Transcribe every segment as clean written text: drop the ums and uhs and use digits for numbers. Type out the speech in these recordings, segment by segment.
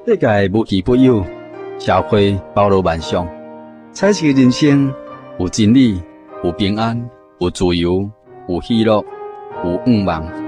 世界无奇不有，社会包罗万象。彩色人生有真理，有平安，有自由，有喜乐，有愿望。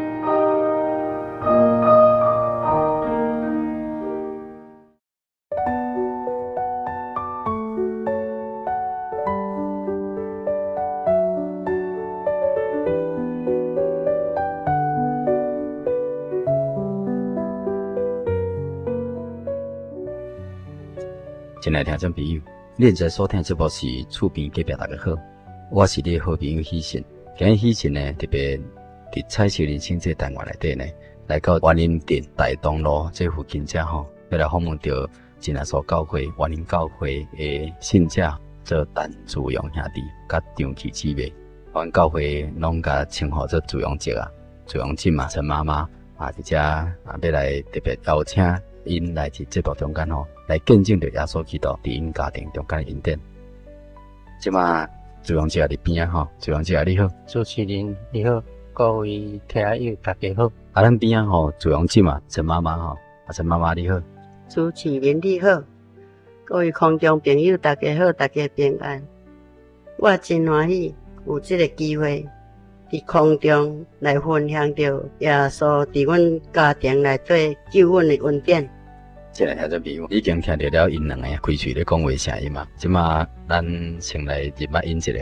亲爱的听众朋友，你现在所听的节目是厝边隔壁大家好，我是你的好朋友喜信。今日喜信呢，特别伫彩色人生这单元内底呢，来到园林镇大东路这附近遮吼，要来访问到真耶稣教会园林教会的信者做陈志荣兄弟，甲张琪姊妹。阮教会拢甲称呼做志荣姐啊、志荣姐嘛、陈妈妈啊，伫遮要来特别邀请因来伫节目中间吼，来见证着耶稣基督伫因家庭中间的恩典。即马志荣姐伫边啊吼，志荣姐你好，主持人你好，各位听友大家好。咱边啊吼，志荣姐嘛，陈妈妈吼，陈妈妈你好，主持人你好，各位空中朋友大家好，大家平安。我真欢喜有这个机会伫空中来分享到耶稣伫阮家庭内底救阮的恩典。即个听众朋友已经听到了因两个开喙咧讲话声音嘛。即马咱先来入捌因一下。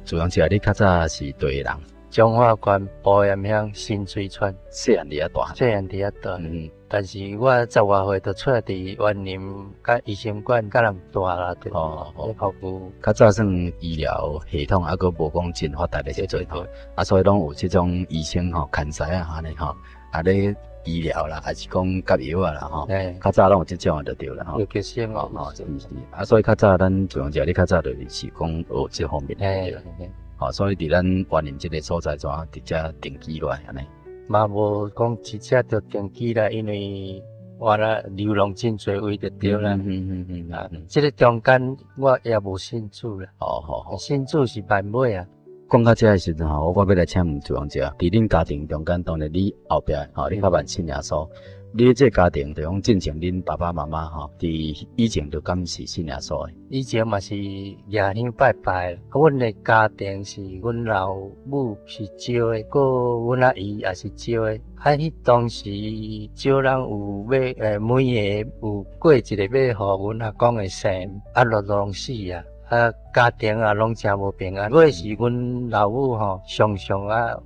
志荣姐，你较早是佗个人？彰化县埔盐乡新水村，细汉伫遐大。细汉伫遐大。但是我10外岁就出来伫园林甲医生馆甲人住啦，对。咧服务。较早算医疗系统还佫无讲真发达咧，做吼。所以拢有即种医生吼、看西啊安尼吼，咧医疗啦，还是讲甲药啊啦吼。较早拢有即种就对啦吼。有急性哦，真是。所以较早咱志荣姐，你较早就是讲学即方面。所以伫咱园林即个所在怎直接定居落来安尼？嘛无讲直接就定居啦，因为我啦流浪真侪位就对啦。即个中间我也无信主啦。信主是慢尾啊。讲到这个时阵吼，我要来请问志荣姐，伫恁家庭中间，当然你后壁吼，你较慢信耶稣。你这个家庭就讲进前恁爸爸妈妈吼，伫以前就敢是信耶稣的。以前嘛是爷乡拜拜，阮的家庭是阮老母是招的，佮阮阿姨也是招的。迄当时招人有要每个有过一个要互阮阿公的生，拢死啊。家庭拢真无平安。我是阮老母吼，常常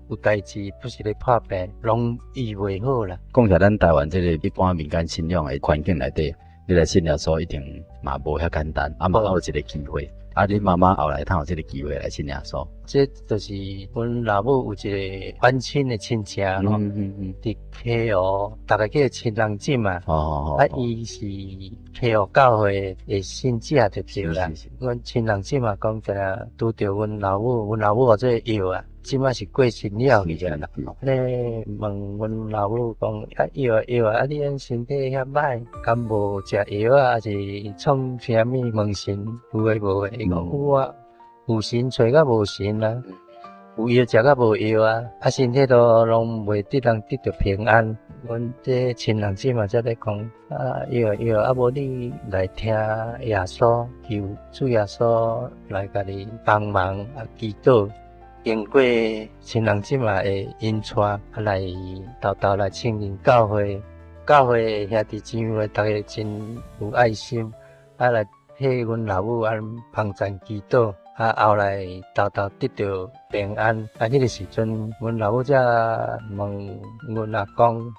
有代志不是咧破病，拢医袂好啦。讲起咱台湾这个一般民间信仰的环境内底，你来信耶稣一定嘛无遐简单，嘛有一个机会。恁妈妈后来才有这个机会来信耶稣。这就是阮老母有一个反亲的亲戚吼，伫溪湖，大家叫亲人姊嘛。伊是溪湖教会的信者就对啦。阮亲人姊嘛讲定拄着阮老母，阮老母或者药啊，即摆是过身了去啦。咧问阮老母讲药啊，你安身体遐歹，敢无食药啊？还是创啥物问神有诶无诶？伊讲有啊。有神找甲无神啊，有药食甲无药啊，身体都拢袂得人得到平安。阮这亲人姊嘛才咧讲药无你来听耶稣，求主耶稣来甲你帮忙祈祷。经过亲人姊嘛的引带，来豆来亲近教会兄弟姊妹，大家真有爱心，来替阮老母帮赞祈祷。后来豆得到平安。迄个时阵，阮老母才问阮阿公，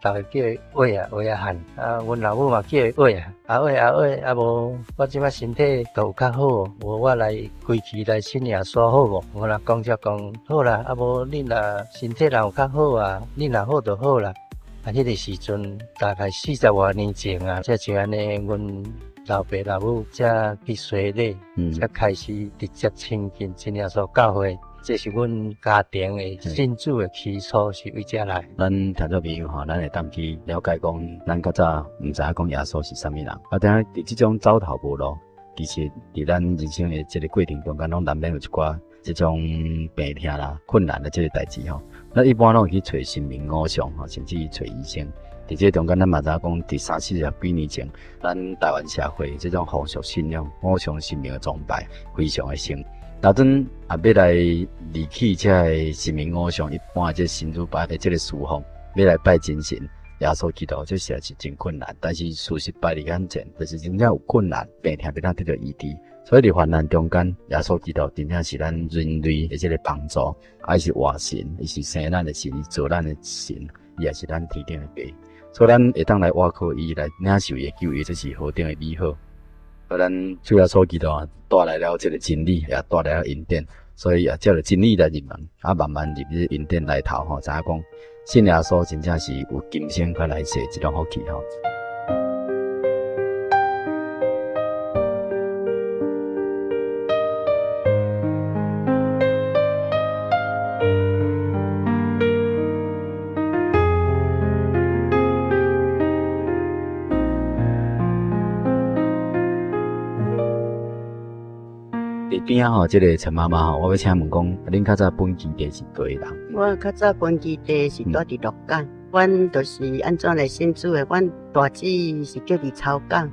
大家叫伊伟啊汉。阮老母嘛叫伊伟啊，阿伟，无我即摆身体都有较好，无我来归期来信耶稣好无？阮阿公才讲好啦，无恁若身体若有较好啊，恁若好就好啦。迄个时阵大概40多年前啊，才就安尼阮。老爸老母才去洗礼，才开始直接亲近真耶稣教会。这是阮家庭的信主的起初是为遮来。咱听众朋友吼，咱会当去了解讲，咱较早毋知影讲耶稣是啥物人。等下伫即种走投无路，其实伫咱人生的这个过程中间，拢难免有一寡这种病痛啦、困难的这个代志吼。咱一般拢会去找神明偶像吼，甚至找医生。伫这中间，咱嘛知影讲，伫30几年前，咱台湾社会这种风俗信仰、偶像神明的崇拜非常的盛。那阵也要来离弃这个神明偶像，一般的这神主牌的这个师傅，要来拜真神。耶稣基督这实在是真困难，但是事实摆伫眼前，就是真正有困难，病痛要咱得到医治。所以伫患难中间，耶稣基督真正是咱人类的这个帮助，伊是活神，伊是生咱的神，伊做咱的神，伊也是咱天顶的爸。所以咱会当来挖靠伊来领受伊的救恩，这是何等的美好。所以咱主耶稣基督带来了这个真理，也带来了恩典，所以也借着真理来入门，慢慢入去恩典内头知影讲。信耶稣真正是有今生甲来世一种福气吼。伫边仔吼，即个陈妈妈吼，我要请问讲，恁较早本基地是佗位人？我较早本基地是住伫鹿港，阮就是安怎来信主的？阮大姊是叫伫草港，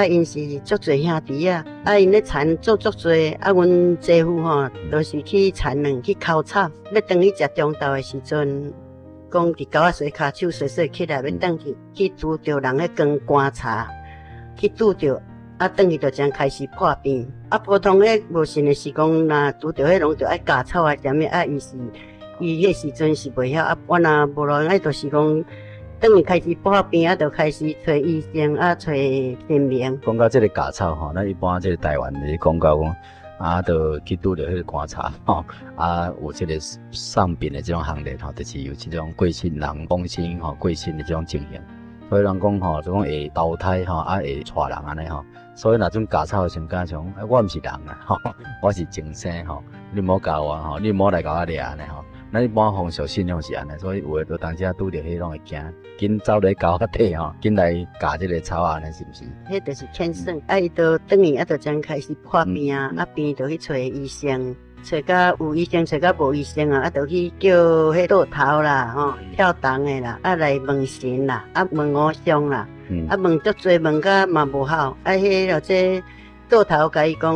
因是足侪兄弟啊，因咧田做足侪，阮姐夫吼，就是去田两去抠草，要等去食中昼的时阵，讲伫狗仔洗骹手洗洗起来要转去拄着人咧耕观察，去拄着。转去就将开始破病。普通诶无信诶是讲，若拄着迄拢着爱割草啊，啥物伊迄时阵是袂晓。我若无咯，就是讲，等于开始破病就开始找医生找神明。讲到即个割草吼，咱一般即个台湾咧讲到讲，就去拄着迄个观察吼，有即个丧病诶即种行列吼，就是有即种过身人往生吼，过身诶即种情形。所以人讲吼，就讲会投胎吼，会带人安尼吼。所以若种割草先讲像，我毋是人啊，吼，我是精神吼，你莫教我吼，你莫来甲我掠安尼吼。咱一般风俗信仰是安尼，所以有诶就当时拄着迄拢会惊，紧走来搞较底吼，紧来割即个草安尼是毋是？迄就是天生，伊就等于就将开始破病病就去找医生。找甲有医生，找甲无医生就去叫迄倒头啦，跳动的啦，来问神啦，问偶像啦，问足侪问甲嘛无效，迄落这倒头甲伊讲，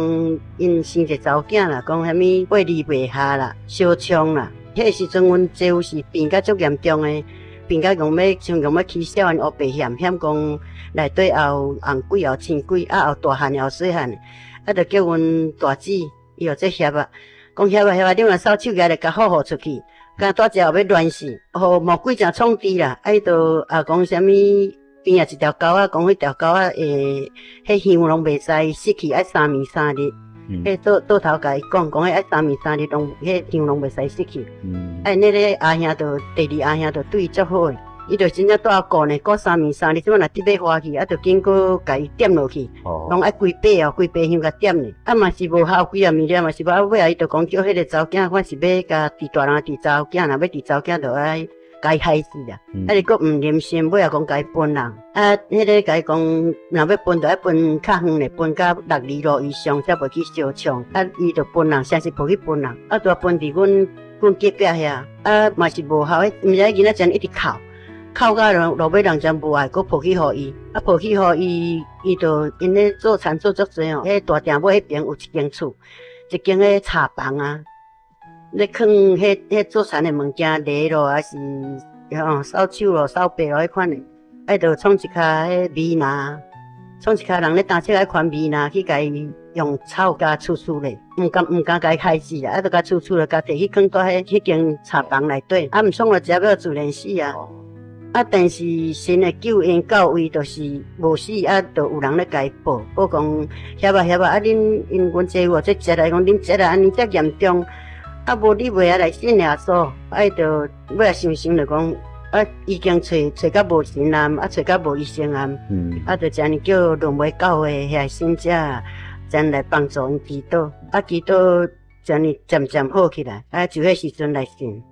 因生一个查某囝啦，讲啥物胃里袂下啦，烧疮啦，迄时阵阮姐夫是病甲足严重的，病甲像要起小汉黑白险讲内底也有红鬼，也有青鬼，也有大汉，也有细汉，就叫阮大姊，伊有这痧讲痧，你若扫手起来甲好出去，甲大只后要乱死，魔鬼真创治啦，就讲啥物边一条狗讲迄条狗迄香拢袂使失去，爱3暝3日。倒头甲伊讲迄爱3暝3日迄香拢袂使失去。那个阿兄第二阿兄对伊足好诶。伊就真正带我顾呢，顾3暝3日，即摆若得要花去，就经过甲伊点落去，拢爱规杯规杯香甲点呢。嘛是无效，几啊暝了嘛是无。尾仔伊就讲叫迄个查某囝，我是要甲伫大人伫查某囝，若要伫查某囝，就爱甲伊害死啦。你佫毋忍心，尾仔讲甲伊分人。迄个甲伊讲，若要分，就爱分较远嘞，分到6里路以上，才袂去烧枪。伊就分人，先是抱去分人，就分伫阮隔壁遐。嘛是无效，毋知囡仔真一直哭。哭到落尾人真无爱，佫抱去互伊，抱去互伊，伊就因咧做田做足济迄大埕尾迄边有一间厝，一间迄茶房咧放迄做田的物件，犁咯，还是扫帚咯、扫白咯迄款的，就创一骹迄米篮，创一骹人咧担车迄款米篮去甲伊用草甲厝咧，毋敢甲伊害死啦，就甲厝咧，甲摕去放到迄间茶房内底，毋创了食要自然死啊。但是神的救恩到位，就是无死，就有人咧甲伊报讲，痧因阮姐夫这节来讲，恁节安尼遮严重，无你袂来信耶稣，就尾仔想就讲，已经找甲无神啊，找甲无医生啊，就这样叫轮回教会遐信者，真来帮助因祈祷，祈祷这样渐渐好起来，就迄时阵来信。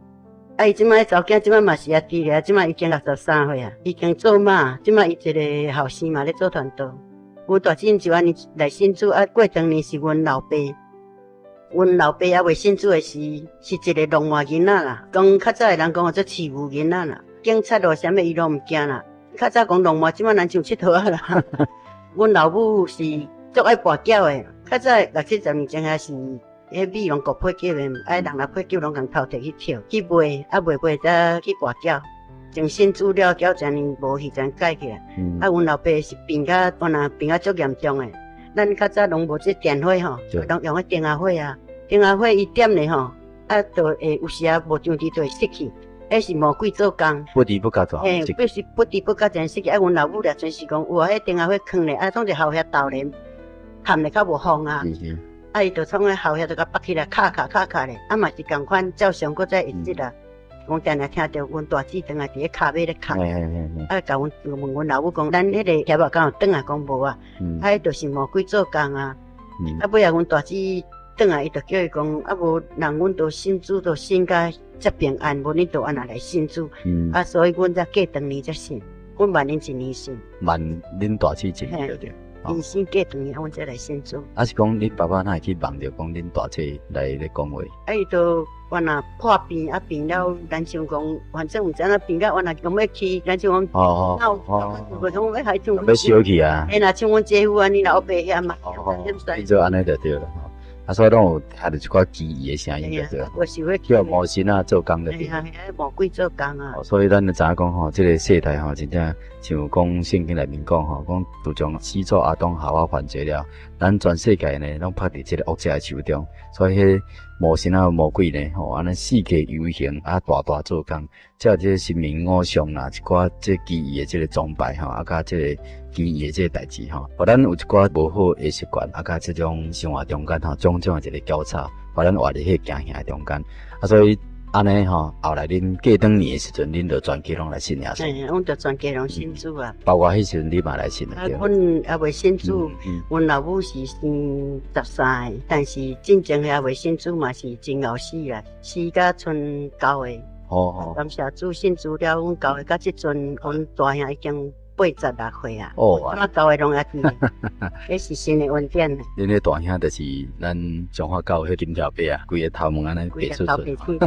伊即摆查某囝即摆嘛是啊伫咧，即摆已经63岁啊，已经做妈，即摆伊一个后生嘛咧做传道。阮大姊就安尼来信主，过当年是阮老爸，阮老爸还未信主的是一个浪漫囡仔啦。讲较早的人讲做欺负囡仔啦，警察咯啥物伊拢毋惊啦。较早讲龙马，即摆咱上佚佗啊啦。阮老母是足爱跋筊的，较早60-70年前还是迄美容国配给的，爱人来配给拢共偷摕去跳去卖，卖才去跋筊。从新资料到遮尼无时间改起来。阮老爸是病甲足严重的，咱较早拢无这电火吼，拢用个电压火啊。电压火伊点咧吼，就会有时啊无上滴就会熄去。迄是魔鬼做工，不离不加做。必须不离不加真熄去。阮老母咧全是讲，有啊，迄电压火囥咧，创一后遐豆咧，含咧较无风啊。伊就创个后遐就甲拔起来，卡咧，嘛是共款，照常搁再一直啊。我定定听到阮大姊转来伫咧骹尾咧卡，甲阮问阮老母讲，咱迄个徛肉敢有转来讲无啊？迄就是魔鬼做工啊！尾仔阮大姊转来，伊就叫伊讲，无人阮都信主都信甲遮平安，无恁都安那来信主，所以阮才过长年才信，阮万恁一年信，万恁大姊一年对对。人生过长年，阮才来信主。是讲恁爸爸哪会去望着讲恁大姊来咧讲话？伊就原来破病病了，咱想讲，反正毋知影病到原来讲要去，咱想讲，袂讲要害像要烧去啊！若像阮姐夫安尼老爸遐嘛，伊就安尼就对了。所以拢有听到一寡奇异的声音，对了。我是要叫魔神啊做工的。魔鬼做工啊。所以咱就知影讲吼，这个世代吼，真正像讲圣经内面讲吼，讲自从始祖亚当夏娃犯罪了，咱全世界呢拢拍伫这个恶者的手中，所以迄魔神啊魔鬼呢吼，安尼世界游行大做工，才有这个神明偶像啦，一寡这奇异的这个崇拜吼，甲这个奇异的这个代志吼，互咱有一寡无好的习惯，甲这种生活中间吼，种种的一个交叉，互咱活伫迄行行中间，所以安尼吼，后来恁过当年的时阵，恁就全家拢来信耶稣。阮就全家拢信主啊。包括迄时阵你嘛来信啊？阮也未信主，阮老母是生13个，但是真正也未信主嘛是真后死啦，死甲剩9个。感谢主信主了，阮9个到即阵，阮大兄已经86岁啊。咱9个拢还记，迄是神的恩典。恁迄大兄就是咱彰化教迄金条伯啊，规个头毛安尼白出出，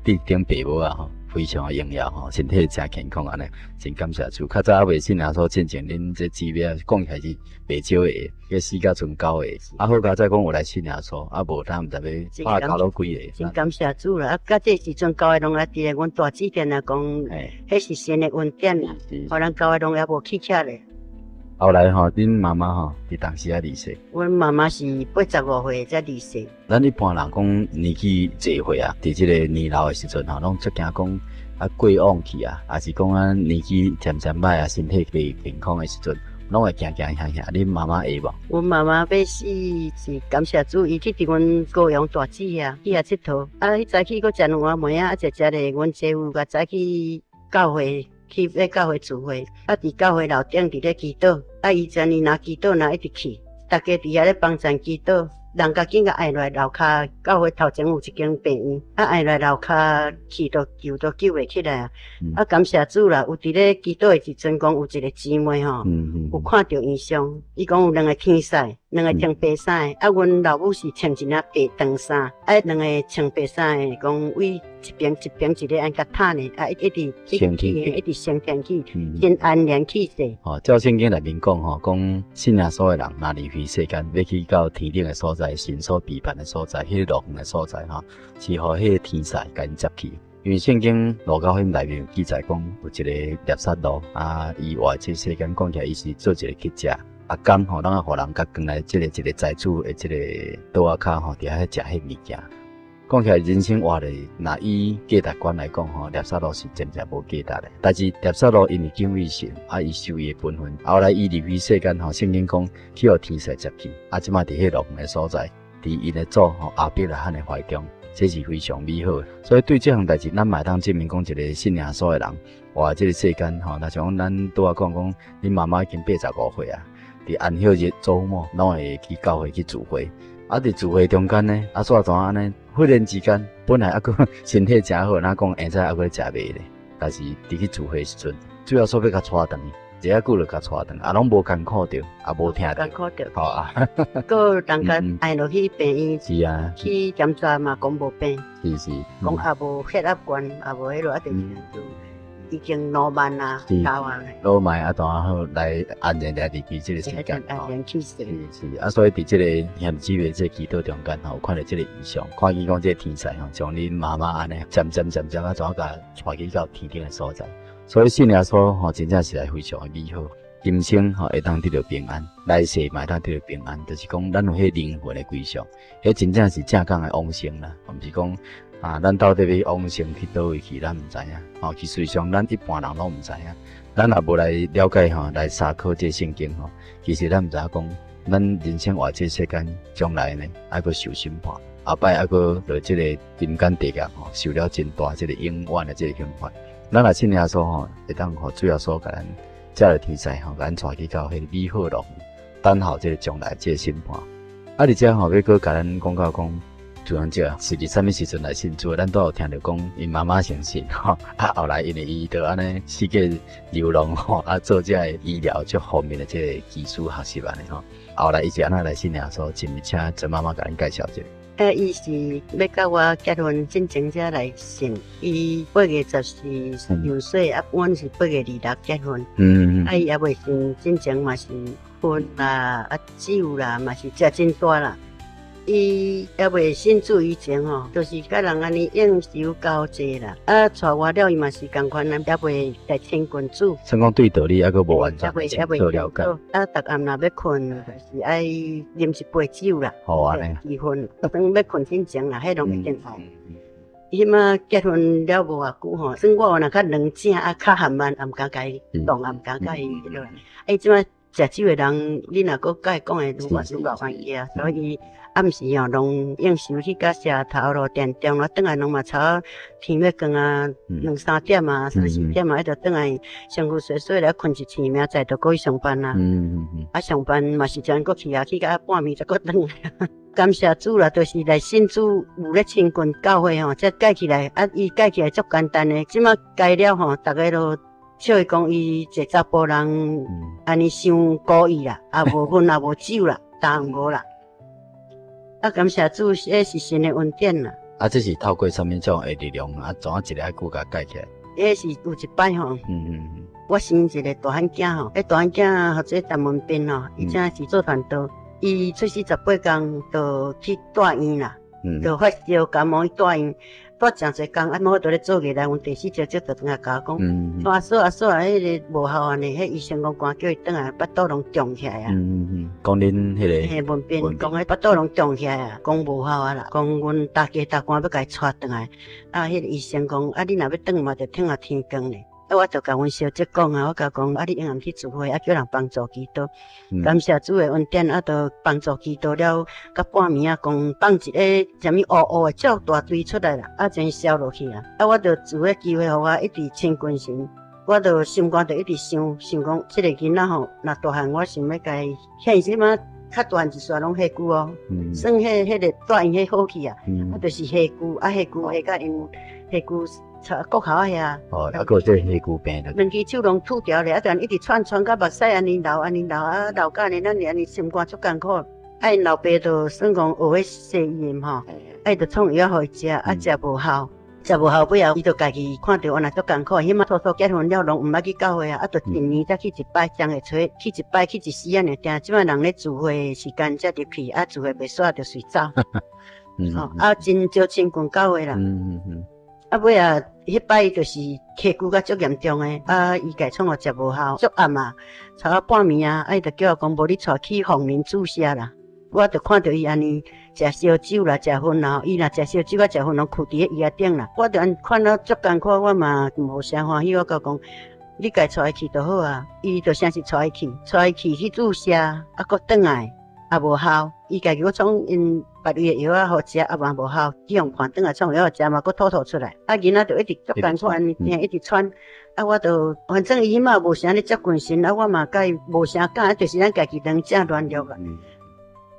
顶白母啊吼。非常的荣耀吼，身体真健康安尼，真感谢主。较早还未信耶稣进前，恁这姊妹讲起来是袂少个，迄死甲剩9个。好佳再讲有来信耶稣，无咱毋知要拍交到几个。真感谢主啦！到这时阵9个拢来伫咧，阮大姊电来讲，迄是神的恩典啦，互咱9个拢也无起起咧。后来吼，恁妈妈吼，伫当时啊离世。阮妈妈是85岁才离世。咱一般人讲年纪济岁啊，伫即个年老的时阵吼，拢足惊讲过往去啊，还是讲年纪渐渐歹啊，身体袂健康的时阵，拢会惊惊吓吓。恁妈妈会无？阮妈妈要死是感谢主，伊去伫阮高雄大姊啊，去遐佚佗。伊早起佫食两碗糜啊，食咧，阮姐夫甲早起教会。去咧教会聚会，伫教会楼顶伫咧祈祷，伊昨年拿祈祷一直去，大家伫遐咧帮衬祈祷，人家紧甲挨落楼骹，教会头前有一间病院，挨落楼骹去都救袂起来啊！感谢主啦，有伫咧祈祷的时阵讲有一个姊妹吼，有看到异象，伊讲有2个天使。2个穿白衫的，阮老母是穿一领白长衫，2个穿白衫的，讲为一边一个按甲毯的，一直升天去，真安然气势。照圣经内面讲吼，讲信耶稣的人，若离开世间，要去到天顶的所在，神所批判的所在，迄个乐园的所在吼，是互迄个天使甲因接去。因为圣经路加福音内面记载讲，有一个列撒罗伊活这世间，讲起来伊是做一个乞食。甘吼，咱互人甲转来一个财主的这个桌仔骹吼，伫遐食迄物件。讲起来人生活咧，若以价值观来讲吼，列撒罗是真正无价值的。但是列撒罗因为敬畏神，伊受伊的本分，后来伊离开世间吼，圣经讲去互天使接去，即马伫迄乐园的所在，伫因的祖吼亚伯拉罕的怀中，这是非常美好的。所以对这项代志，咱嘛当证明讲一个信耶稣的人，活即个世间吼，若像咱拄仔讲，恁妈妈已经85岁啊。伫安息日周末，拢会去教会去聚会。伫聚会中间呢，煞怎安尼？忽然之间，本来个身体真好，哪讲现在个食袂咧？但是伫去聚会时阵，最后说要甲带转，一下久就甲带转，拢无艰苦着，无听着。艰苦着。好啊。个人家挨落去病院。是啊。去检查嘛，讲无病。是。讲也无血压悬，也无迄落一定。已经落慢啦，高啊，落慢啊，然后来安然来离开这个世界，安然去世。是啊，所以伫这个现姊妹这祈祷中间吼，看到这个异象，看见讲这个天使吼，将恁妈妈安尼渐渐啊，怎甲带去到天顶的所在。所以信耶稣吼，真正是非常的美好。今生吼会当得到平安，来世嘛会当得到平安，就是讲咱有迄灵魂的归属，迄真正是正港的往生啦，毋是讲啊，咱到底要往生去倒位去，咱毋知影。吼，其实上咱一般人拢毋知影，咱也无来了解吼，来查考这圣经吼，其实咱毋知影讲，咱人生活这世间将来呢，还佫受审判，后摆还佫在这个人间地狱吼，受了真大这个永远的这个刑罚。咱若信耶稣吼，会当互主耶稣甲咱。遮个天使吼，咱带去到迄个美好路，等候这个将来这个审判。啊，而且吼，要搁甲咱讲到讲，主人者是伫啥物时阵来信主？咱都有听到讲，因妈妈相信吼，啊后来因为伊就安尼世界流浪吼，啊做这个医疗这方面的这个技术学习安尼吼，后来伊是安那来信耶稣，请请陈妈妈甲咱介绍一下。伊是要甲我结婚进前才来信，伊8月14入岁，啊，阮是8月26结婚。伊也未信进前嘛是薰啦，啊酒啦，嘛是食真大啦。伊也未信主以前吼，就是甲人安尼应酬交际啦。啊，娶我了伊嘛是共款，也未来亲近主。算讲对道理还佫无完全做了解。啊，逐暗若要困，就是爱啉一杯酒啦。好安尼。结婚，当要困之前啦，迄拢一定好。伊嘛结婚了无偌久吼，算我若较冷静啊，较含慢，也毋敢甲伊动，也毋敢甲伊落来。即摆食酒的人，你若佫甲伊讲的愈烦惊，所以暗时吼，拢应酬去甲社头路店中了，转来拢嘛差天要光啊，2、3点啊，3、4点啊，迄着转来身躯碎碎来困一醒，明仔载着过去上班啊。啊，上班嘛是将过去啊，去到半暝才过转来。感谢主啦，就是来信主有咧亲近教会吼，才改起来啊，伊改起来足简单的，即马改了吼，逐个都笑伊讲伊一个查甫人安尼伤故意啦，也无薰也无酒啦，当无啦。啊，感谢主，这是神的恩典啦。啊，这是透过什么种的力量啊？怎啊一个爱骨甲改起来？迄是有一摆吼，我生一个大汉囝吼，迄大汉囝或者陈文斌吼，伊正是做传道，伊出世18天就去住院啦，就发烧感冒去住院。住诚侪工，啊，我伫咧做月来，阮第4朝就转来甲我讲，阿嫂，迄个无效安尼，迄医生讲赶叫伊转来，巴肚拢肿起来啊。讲恁迄个。嘿，文斌讲迄巴肚拢肿起来啊，讲无效啊啦，讲阮大家大官要甲伊带转来，啊，迄个医生讲，啊，你若要转嘛，就听下天光咧。啊，我就甲阮小姐讲啊，我甲讲，啊，你永远去聚会，啊，叫人帮助祈祷，感谢主的恩典，啊，就帮助祈祷了，到半暝啊，讲放一个啥物乌乌的照大堆出来啦，啊，真消落去啊，啊，我就主个机会，互我一直亲近神，我就心肝就一直想讲，这个囡仔吼，若大汉，我想要甲伊献什么？较大汉一撮拢下句哦，算迄个住院迄好去啊，啊，就是下句，啊，下句下甲因下句。骨头遐，哦，啊，个这下骨病的，两只手拢吐掉咧，啊，但一直喘到目屎安尼流，啊，流到安尼，咱安尼心肝足艰苦。啊，因老爸就算讲学迄西医吼，啊，伊就创药互伊食，啊，食无效，尾后伊就家己看到原来足艰苦，迄马初结婚了，拢毋捌去教会啊，啊，就一年才去一摆，将会找去一摆去一时安尼定，即摆人咧聚会时间才入去，啊，聚会袂煞就随走，啊，真少亲近教会啦。啊，尾啊，迄摆就是气骨甲足严重诶，啊，伊家创互食无效，足暗啊，差到半暝啊，啊，伊就叫我讲，无你带去红林注射啦。我就看到伊安尼食烧酒啦，食薰啦，伊若食烧酒甲食薰拢跍伫迄椅仔顶啦。我就安看到足艰苦，我嘛无啥欢喜，我甲讲，你家带伊去就好啊。伊就先是带伊去注射，啊，搁转来。也无效，伊家己搁创因别位的药啊，互食也嘛无效，去用看转来创药食嘛，搁吐出来。啊，囡仔就一直足艰苦安尼，一直喘。啊，我就反正伊嘛无啥咧接近神，啊，我嘛甲伊无啥讲，就是咱家己两正联络啦。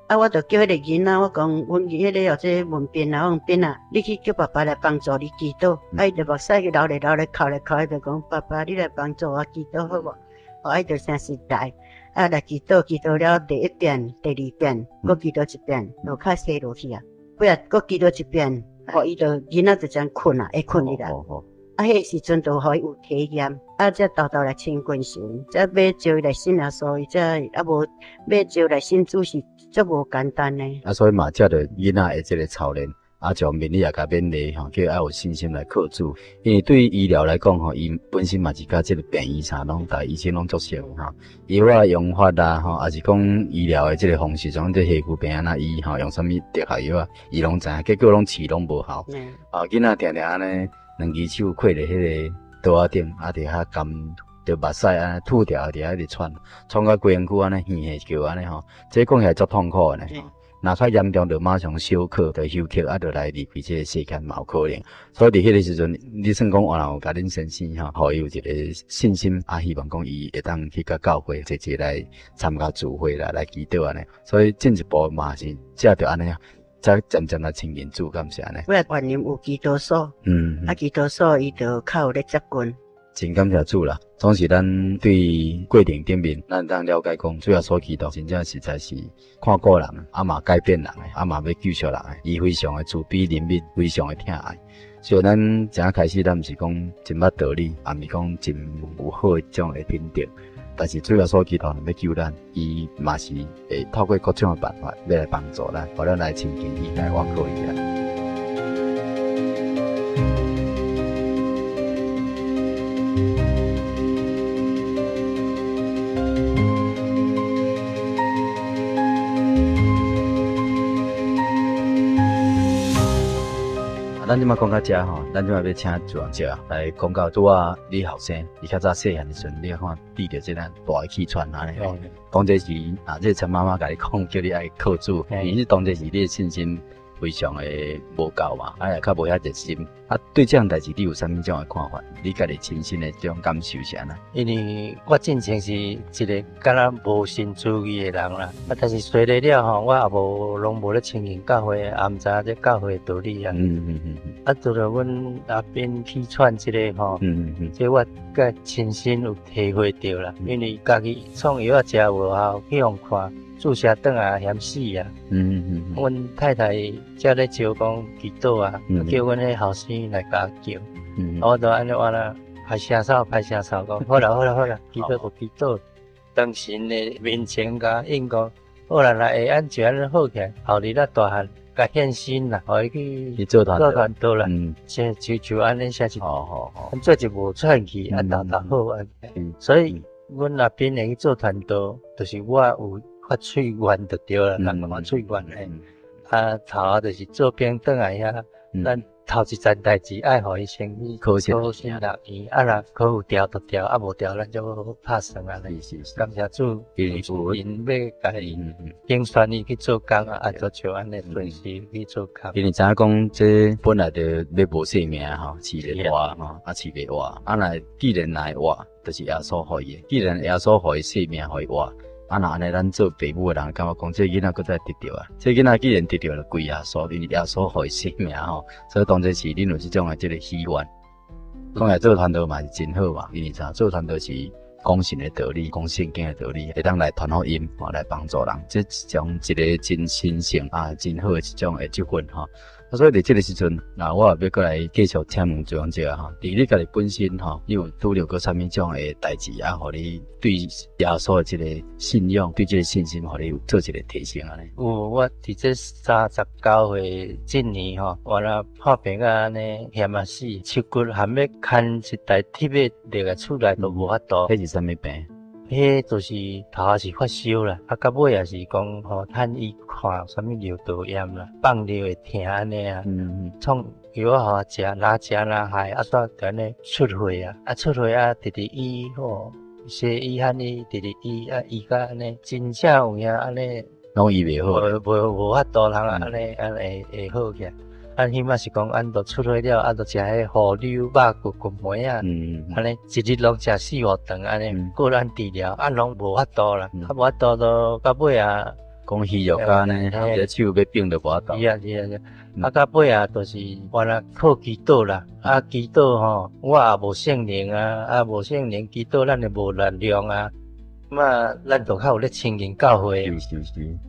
啊，我就叫迄个囡仔，我讲阮迄个或者文斌啊，我讲斌啊，你去叫爸爸来帮助你祈祷。啊，伊就目屎去流咧，哭咧，就讲爸爸，你来帮助我祈祷好无？啊，伊就诚实在。啊，来祈祷了第1遍、第2遍，搁祈祷1遍，就较细落去啊。尾啊，搁祈祷1遍，互伊就囡仔就这样困啊，会困去啦。迄时阵就互伊有体验，才豆豆来亲近神，才要招伊来信耶稣，伊才无要招来信主是足无简单诶。所以嘛，借着囡仔的这个操练。从面理也甲勉励吼，叫要有信心来靠主。因为对于医疗来讲吼，伊本身嘛是甲这个病医啥拢，大医生拢足熟吼。药啊用法啦吼，也是讲医疗的这个方式，像这下骨病安那医吼，用啥物特效药啊，伊拢知影，结果拢治拢无效。囡仔定定安尼，两只手揢伫迄个刀仔顶，伫遐甘着目屎安尼吐掉，伫遐直喘，喘到规身躯安尼耳下叫安尼吼，这讲起来足痛苦的呢。若较严重，就马上休克，就休克，就来离开这个世间，嘛有可能。所以伫迄个时阵，你算讲原来有甲恁先生吼，互伊有一个信心，希望讲伊会当去甲教会直接来参加聚会啦，来祈祷安尼。所以进一步嘛是，才着安尼，才渐渐来亲近主，敢是安尼。我原念有祈祷所，祈祷所伊就较有咧接近。真感谢主啦！总是咱对过程顶面，咱当了解讲，主要所祈祷，真正实在是看顾人，嘛改变人诶，嘛要救赎人诶，伊非常诶慈悲怜悯，非常诶疼爱。所以咱正开始，咱毋是讲真捌道理，也毋是讲真有好诶种诶品德，但是主要所祈祷要救咱，伊嘛是会透过各种诶办法，要来帮助咱，互咱来亲近伊，来往靠伊啦。咱即马讲到遮吼，咱即马要请主人者来讲到拄啊，你后生，你较早细汉的时阵，你看遇着即咱大的气喘安尼，当这时这陈妈妈甲你讲，叫你爱靠主，因为当这时你的信心非常的无够嘛，也较无遐热心。对这样代志，你有啥物种的看法？你家己亲身的这种感受是安怎？因为我进前是一个敢若无信主义的人啦，但是随来了吼，我也拢无咧亲近教会，也毋知影这教会的道理啊。除了阮阿边气喘即个吼，这我甲亲身有体会到啦，因为家己创药食无效，去互看。注射转啊，嫌死啊！阮太太才咧招讲祈祷啊，叫阮迄后生来甲叫，我就安尼话啦，拍声手讲，好啦，祈祷就祈祷。当时的面前甲应讲，好啦，会安就安尼好起来，后日咱大汉甲献身啦，互伊去做团队啦，就安尼写一，做一无喘气，达好安。所以阮那边会去做团队，就是我有。发喙愿就对了，人讲喙愿诶。头就是做兵转来遐，咱头一件代志爱互伊先去考试6年，若考有调就调，无调咱就拍算安尼。感谢主，因要甲伊竞选伊去做工就像安尼顺势去做工。因为知影讲，这本来就要无性命吼，饲袂活吼，饲袂活。若既然来活，就是耶稣互伊。既然耶稣互伊性命，互伊活。若安尼，咱做父母诶人感觉讲，这囡仔搁再得着啊！这囡仔既然得着了，归耶稣，因为耶稣互伊生命吼，所以当作是恁有即种诶即个希望。讲来做团队嘛是真好嘛，因为啥？做团队是讲神诶道理，讲圣经诶道理，会当来传福音，来帮助人，这种一个真神圣真好诶一种诶积分吼。所以伫这个时阵，我也要过来继续请问主讲者哈，伫你家己本身哈，你有拄着过啥物种诶代志互你对耶稣诶即个信仰，对即个信心，互你有做一个提升安尼？我伫这39岁这年吼，我若破病安尼险死，手骨含要牵一台铁要入来厝内都无法度。迄是啥物病？迄就是头下是发烧啦，到尾也是讲趁伊看啥物尿道炎啦，放尿会疼安尼啊。创药互我食，哪害，煞就安尼出血啊，出血直医西医喊伊直医医甲安尼，真正有影安尼，拢医袂好，无法度通安尼会好起来。起码是讲，都出血了，都食迄胡柳、肉骨梅安尼一日拢食4、5顿安尼，过咱治疗，拢无法度啦，无法度都到尾讲虚弱安尼，这手要柄都无法度。是啊，到尾就是原来靠祈祷啦，祈祷吼，我也无圣灵无圣灵祈祷，咱就无力量啊。嘛，咱都较有咧亲近教会，是，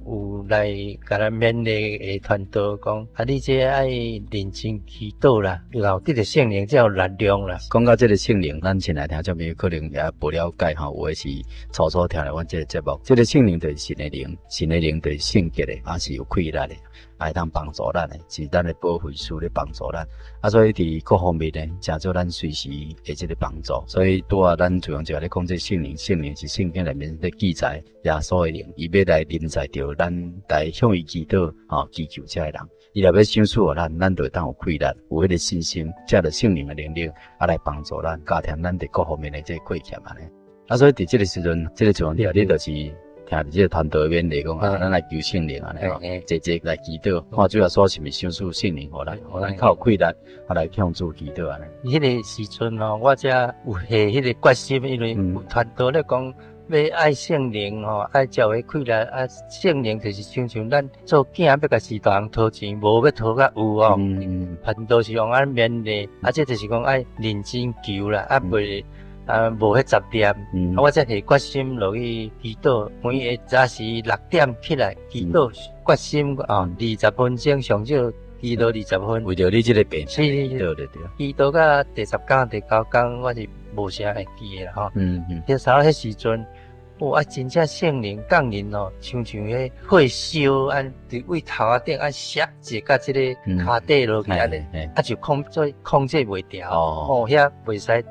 有来甲咱勉励的传道讲，啊，你这爱认真祈祷啦，然后得着圣灵才有力量啦。讲到这个圣灵，咱前来听众朋友可能也不了解吼，有诶是初初听了阮这个节目，这个圣灵就是神的灵，神的灵就是圣洁的，也是有快乐的。会当帮助咱的，是咱的保惠师咧帮助咱，所以伫各方面呢，诚做咱随时会即个帮助。所以拄啊，咱主要就咧讲这圣灵，圣灵是圣经内面咧记载耶稣的灵，伊要来临在着咱来向伊祈祷，祈求遮个人，伊若要相处互咱就会当有快乐，有迄个信心，借着圣灵的能力，来帮助咱，加添咱伫各方面的这过欠安尼。所以伫即个时阵，即个情况底下，你就是。听伫即个传道面嚟讲啊，咱来求圣灵啊，直接来祈祷，看主要说是毋是相处圣灵，互咱靠快乐，来向主祈祷安尼。迄个时阵哦，我才有下迄个决心，因为有传道咧讲要爱圣灵哦，爱教会快乐啊，圣灵就是亲像咱做囝要甲师大人讨钱，无要讨甲有哦。传道是用安勉励，这就是讲爱认真求啦，袂。无迄杂念，我才下决心落去祈祷。每下早时6点起来祈祷，决心20分钟上少祈祷20分。为着你这个病，是对。祈祷到第10天、第9天，我是无啥会记啦吼。迄时阵，真正圣灵降临哦，像迄火烧按伫位头顶按射一甲即个骹底落去安尼，就控制袂调遐袂使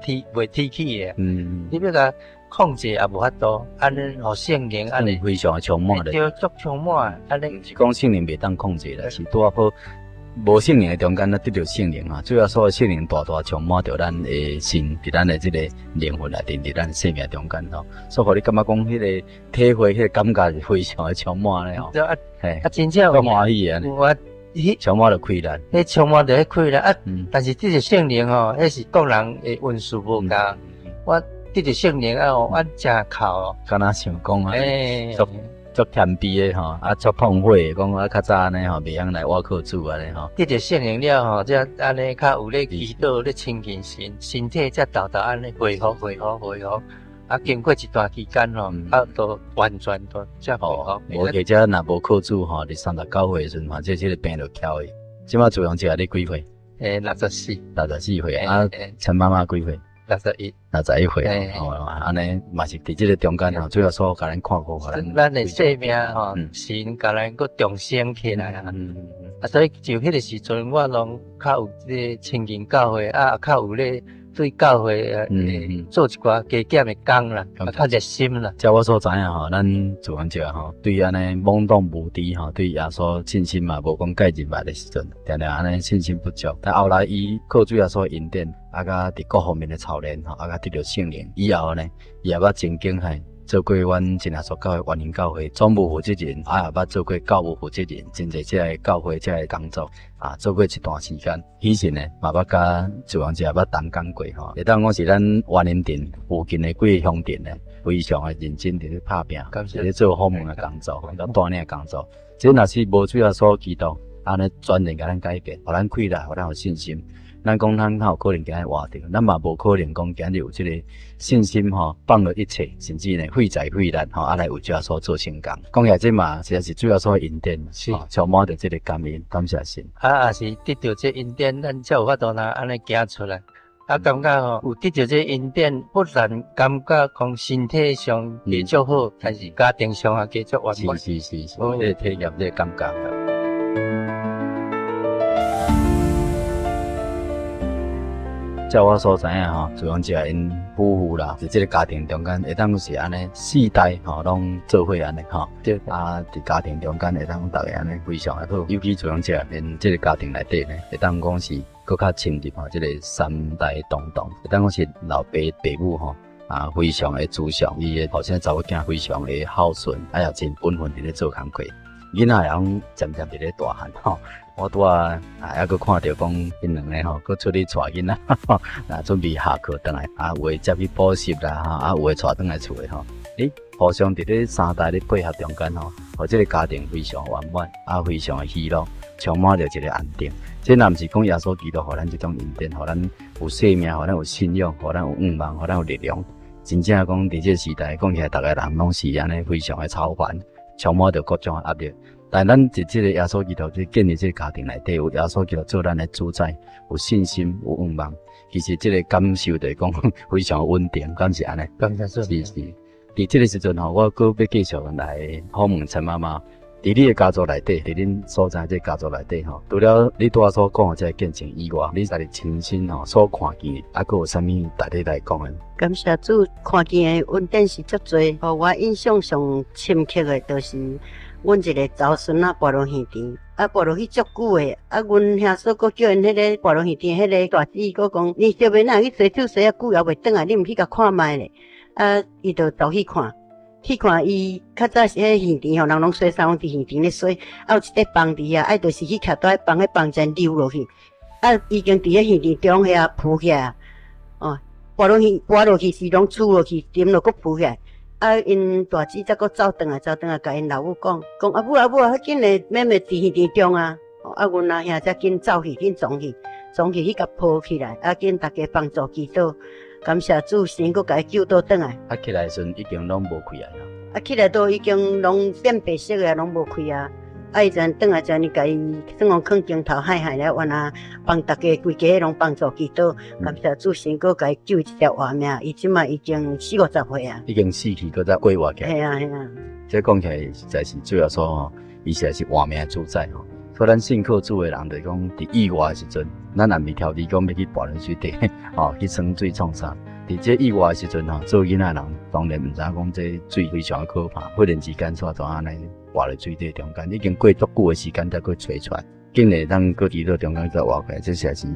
提起的。你要甲控制也无法度，安尼互圣灵安尼非常的充满的，对，足充满安尼。是讲圣灵袂当控制啦，是拄啊好。无圣灵的中间，咱得到圣灵啊！主要所有圣灵大充满着咱的心，伫咱的这个灵魂内底，伫咱生命中间吼。所以，你感觉讲迄个体会，迄个感觉是非常的充满咧吼。真正够欢喜啊！充满着快乐，迄充满着迄快乐啊！但是这个圣灵吼，迄是个人的运数无共。我得到圣灵啊，我真靠。敢若想讲啊，足甜逼的吼，足碰火，讲较早安尼吼，袂晓来挖靠主安尼吼。得着圣灵了吼，才安尼较有咧祈祷咧亲近神，身体才豆安尼恢复。经过一段期间吼，都完全都才恢复。无或者若无靠主吼，伫39岁时阵，反正即个病就翘去。即马自用一下你几岁？64岁啊，陈妈妈几岁？61岁，安尼嘛是伫即个中间吼，主要说甲咱看过，咱的生命吼，神甲咱搁重生起来啊。所以就迄个时阵，我拢较有咧亲近教会啊，较有咧对教会做一寡加减的工啦，较热心啦。照我所知影吼，咱自用者吼，对安尼懵懂无知吼，对耶稣信心嘛无讲介入来的时阵，定定安尼信心不足。但后来伊靠主耶稣恩典，甲伫各方面的操练吼，甲得到圣灵以后呢，伊也捌曾经做过阮真耶稣教会万人教会总务负责人，也捌做过教务负责人，真侪即个教会即个工作做过一段时间。以前呢，嘛捌甲自用者也捌同工过吼，会当讲是咱万人镇附近的几个乡镇呢，非常的认真伫咧拍拼，伫咧做好门的工作，带领工作。即若是无主要所祈祷，安尼全然甲咱改变，互咱快乐，互咱有信心。咱讲咱哪有可能今日活着，咱嘛无可能讲今日有即个信心吼，放了一切，甚至呢费财费力吼，来为主要所做成功。讲起来这嘛，实在是主要所恩典，充满着即个感恩，感谢神。也是得到这恩典，咱才有法度安尼行出来。感觉吼，有得到这恩典，不但感觉讲身体上加足好，但是家庭上也加足完满。是，我这体验这感觉。照我所知影吼，自用者因夫妇啦，伫即个家庭中间会当是安尼4代吼，拢做伙安尼吼。对伫家庭中间会当大家安尼非常的好，尤其自用者因即个家庭内底呢，会当讲是搁较深入吼，即个3代同堂，会当讲是老爸爸母吼非常的注重，伊的后生查某囝非常的孝顺，也真本分伫咧做工课，囡仔也拢渐渐伫咧大汉吼。我拄还佫看到讲，因两个吼，佫出去带囡仔，准备下课回来，有的接去补习啦，有的带回来厝的吼。互相伫咧3代咧配合中间吼，互即个家庭非常圆满，非常的喜乐，充满着一个安定。这若毋是讲耶稣基督互咱即种恩典，互咱有生命，互咱有信仰，互咱有愿望，互咱有力量。真正讲伫这个时代，讲起来，逐个人拢是安尼非常的操烦，充满着各种的压力。但咱伫这个耶稣基督这建立这个家庭内底，有耶稣基督做咱的主宰，有信心，有愿望。其实这个感受就是讲非常稳定，敢是安尼？感谢主。是。伫这个时阵吼，我搁要继续来访问陈妈妈。伫你的家族内底，伫恁所在这家族内底吼，除了你拄仔所讲的这见证以外，你家己亲身吼所看见，还佫有啥物大体来讲的？感谢主，看见的稳定是足多，互我印象上深刻的，就是阮一个祖孙啊，跋落县田，跋落去足久的，阮兄嫂佫叫因迄个跋落县田迄个大姊佫讲，你小妹哪去洗手洗啊久也袂转来，你毋去甲看卖咧？伊就走去看。去看伊较早是迄县田吼，人拢洗衫拢伫县田咧洗，有一块房伫遐，就是去徛倒喺房，迄房前流落去，已经伫迄县田中遐浮起来，滑落去是拢出落去，沉落佫浮起来，因大姊则佫走转来，甲因老母讲，阿母，迄紧个妹妹伫县田中啊，阮阿兄则紧走去，紧撞去甲抱起来，紧大家帮助祈祷。感谢主，神佫甲伊救倒转来。起来时阵已经拢无开啊。起来都已经拢变白色个，拢无开啊。伊阵转来阵，甲伊算讲囥镜头海了，完啊帮大家规家拢帮助祈祷。感谢主，神佫甲伊救一条活命。伊即马已经40-50岁啊。已经死去，佫再过活起来。系啊。这讲起来实在是主要说吼，伊实在是活命主宰吼。所以咱信靠主的人，就讲伫意外的时阵，咱也未挑剔讲要去跋落水底，去装水创啥。伫这意外的时阵做囡仔人当然毋知讲这水非常可怕，忽然之间煞怎安尼活咧水底中间，已经过足久的时间才去找出来，竟然咱搁伫到中间再活过来，这实在是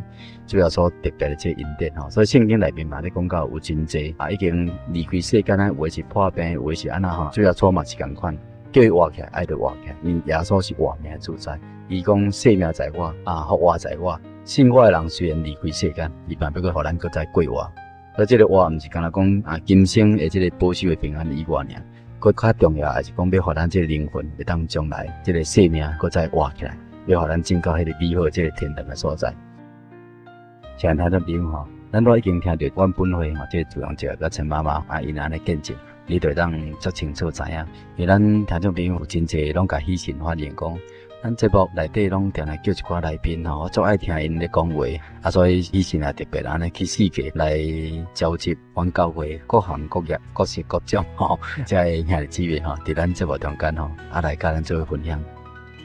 主要所特别的这恩典吼。所以圣经内面嘛咧讲到有真济已经离开世间有的是破病，有的是安那吼，主要错嘛是共款。叫伊活起来，爱就活起来。因耶稣是活命主宰，伊讲生命在我，福活在我。信我的人虽然离开世间，伊嘛要互咱搁再过活。所以这个活毋是干那讲今生的这个保守的平安以外尔，搁较重要还是讲要互咱这个灵魂会当将来这个生命搁再活起来，要互咱进到迄个美好这个天堂的所在。像他的朋友吼，咱都已经听到阮本会吼，这主阳节甲陈妈妈因安尼见证。你就当足清楚知影，因为咱听众朋友有真济拢甲喜讯发现讲，咱节目内底拢定来叫一寡来宾吼，我足爱听因咧讲话，所以喜讯也特别安尼去世界来召集阮教会各行各业、各式各种吼，即个兄弟姊妹吼，伫咱节目中间吼，来甲咱做伙分享。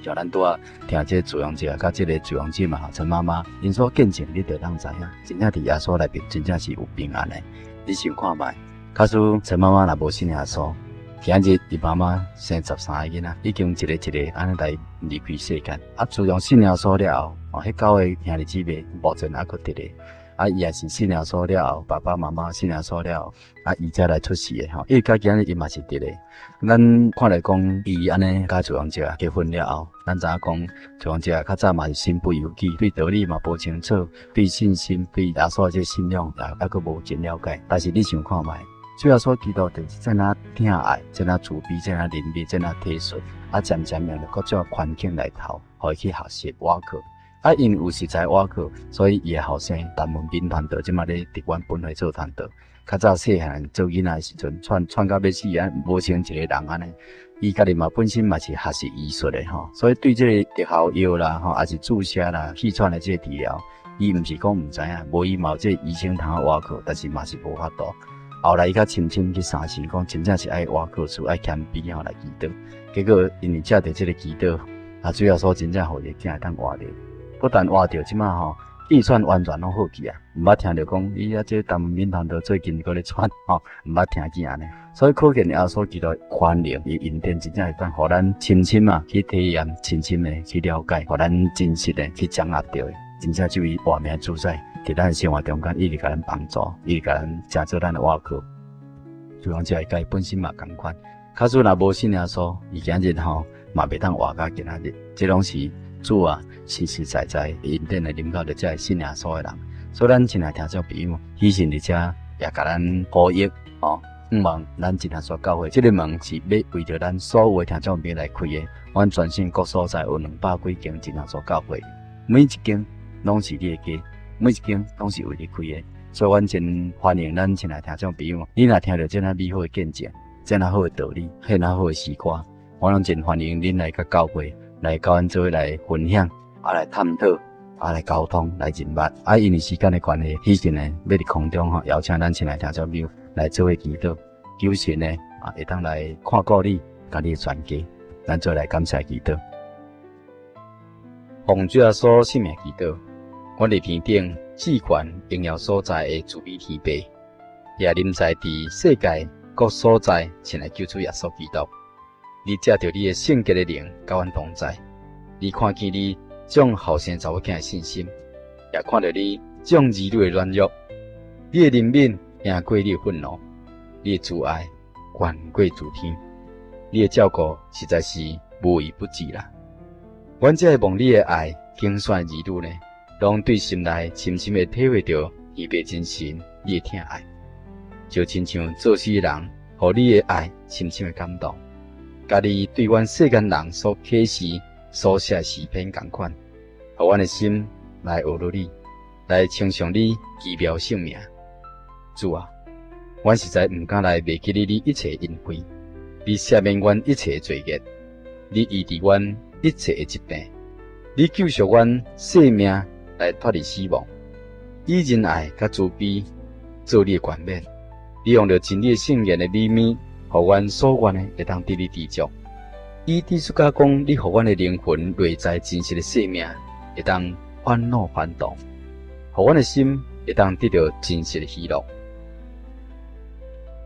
像咱拄啊听这主阳节，甲这个主阳节嘛，陈妈妈因所见证，你就当知影，真正伫耶稣内面真正是有平安的，你想看觅。假使陈妈妈若无信耶稣，今日你妈妈生13个囡仔，已经一个安尼来离开世间。自从信耶稣了后，迄9个兄弟姊妹目前还佫伫咧。伊也是信耶稣了后，爸爸妈妈信耶稣了后，伊才来出世的吼。伊家今日伊嘛是伫咧。咱看来讲，伊安尼甲主阳节结婚了后，咱知影讲主阳节较早嘛是身不由己，对道理嘛无清楚，对信心、对耶稣这信仰也佫无真了解。但是你想看觅？主要所基督就是在那疼爱，在那慈悲，在那怜悯，在那体恤，渐渐的各种环境来头，互伊去学习瓦课。因有实在瓦课，所以伊的后生谈文兵团队即马咧伫阮本会做团队。较早细汉做囡仔的时阵，喘到要死无像一个人安尼。伊家己嘛本身嘛是学习医术的吼，所以对这个特效药啦吼，还是注射啦、气喘的这个治疗，伊毋是讲毋知影，无伊嘛有这个医生通瓦课，但是嘛是无法度。后来伊较深深去三思，讲真正是爱挖课厝，爱谦卑吼来祈祷。结果因为借着这个祈祷，主要说真正互伊囝会当活着，不但活着，即马吼气喘完全拢好去啊！毋捌听着讲，伊这陈文敏团队最近搁咧喘吼，毋捌听见安尼。所以可见耶稣基督宽容伊恩典，真正会当互咱深深嘛去体验，深深的去了解，互咱真实的去掌握着的，真正就伊活命主宰。伫咱生活中间，一直甲咱帮助，一直甲咱成做咱的瓦课。就讲这个本身嘛共款。假使若无信耶稣，伊今日吼嘛袂当活到今仔日。这拢是主啊实实在在恩典的临到着这信耶稣的人。所以咱亲爱听众朋友，喜信伫遮也甲咱呼吁吼，望咱真耶稣教会，这个门是要为着咱所有的听众朋友来开的。阮全省各所在有200几间真耶稣教会，每一间拢是你的家。每一间拢是为你开的，所以阮真欢迎咱亲爱听众朋友，你若听到这样美好的见证，这样好的道理，这样好的诗歌，我拢真欢迎恁来甲教会，来甲阮做伙来分享，来探讨，来沟通，来认捌。因为时间的关系，希神呢要伫空中邀请咱亲爱听众朋友来做伙祈祷，求神呢会当来看顾你，甲你全家，咱做来感谢祈祷。奉主耶稣圣名祈祷，我伫天顶至权荣耀所在的主比天父，也临在伫世界各所在，亲爱救主耶稣基督。你借着你的圣洁的灵，甲阮同在。你看见你种后生查某囝的信心，也看到你种儿女的软弱。你的怜悯赢过你的愤怒，你的慈爱远过诸天，你的照顾实在是无微不至啦。阮才会望你的爱竞选儿女呢，拢对心内深深的体会到天父真神你的疼爱，就亲像做事的人，互你的爱深深的感动，甲你对阮世间人所启示、所写诗篇同款，互阮的心来学习你，来称颂你奇妙圣名。主啊，阮实在毋敢来袂记你一切恩惠，你赦免阮一切罪孽，你医治阮一切的疾病，你救赎阮性命来脱离死亡，以仁爱甲慈悲做你的冠冕。你用着真理的圣言的美味，互阮所愿的会当得你知足。以知识加讲，你互阮的灵魂内在真实的生命会当欢乐欢动，互阮的心会当得到真实的喜乐。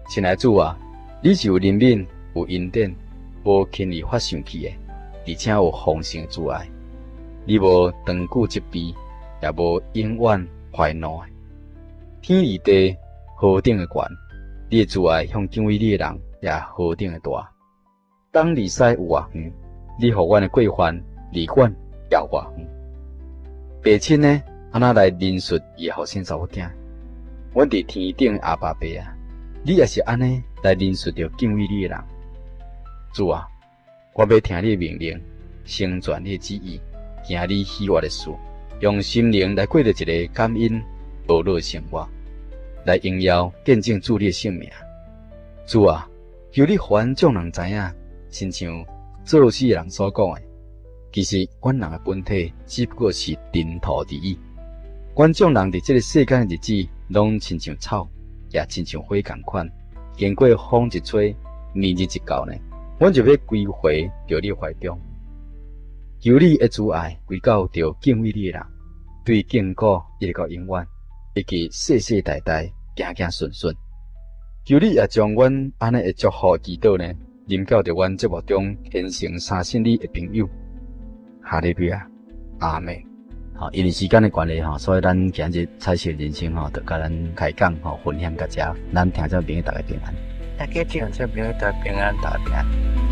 亲爱的主啊，你是有怜悯、有恩典、无轻易发生气的，而且有丰盛的慈爱。你无长久责备，也无永远怀怒的。天离地何等的悬，你的慈爱向敬畏你的人也何等的大。东离西有偌远，你互阮的过犯离阮也有偌远。父亲呢，安那来认述伊后生查某囝？阮伫天顶的阿爸爸啊，你也是安尼来认述着敬畏你的人。主啊，我要听你的命令，成全你的旨意，行你喜悦的事，用心灵来过着一个感恩无乐的生活，来荣耀见证主你的圣名。主啊，求你互阮众人知影，亲像做事的人所讲的，其实阮人的本体只不过是尘土而已。阮众人伫这个世间的日子，拢亲像草，也亲像火同款，经过风一吹，年日一到呢，阮就要归回到你怀中。求你的慈爱归到着敬畏你的人，对坚固一直到永远，以及世世代代行行顺顺。求你也将阮安尼的祝福祈祷呢，临到着阮节目中虔诚相信你的朋友。哈利路亚，阿门。好，因为时间的关系所以咱今日彩色人生就甲咱开讲分享到这，咱听众朋友大家平安。大家听众朋友大家平安，大家平安。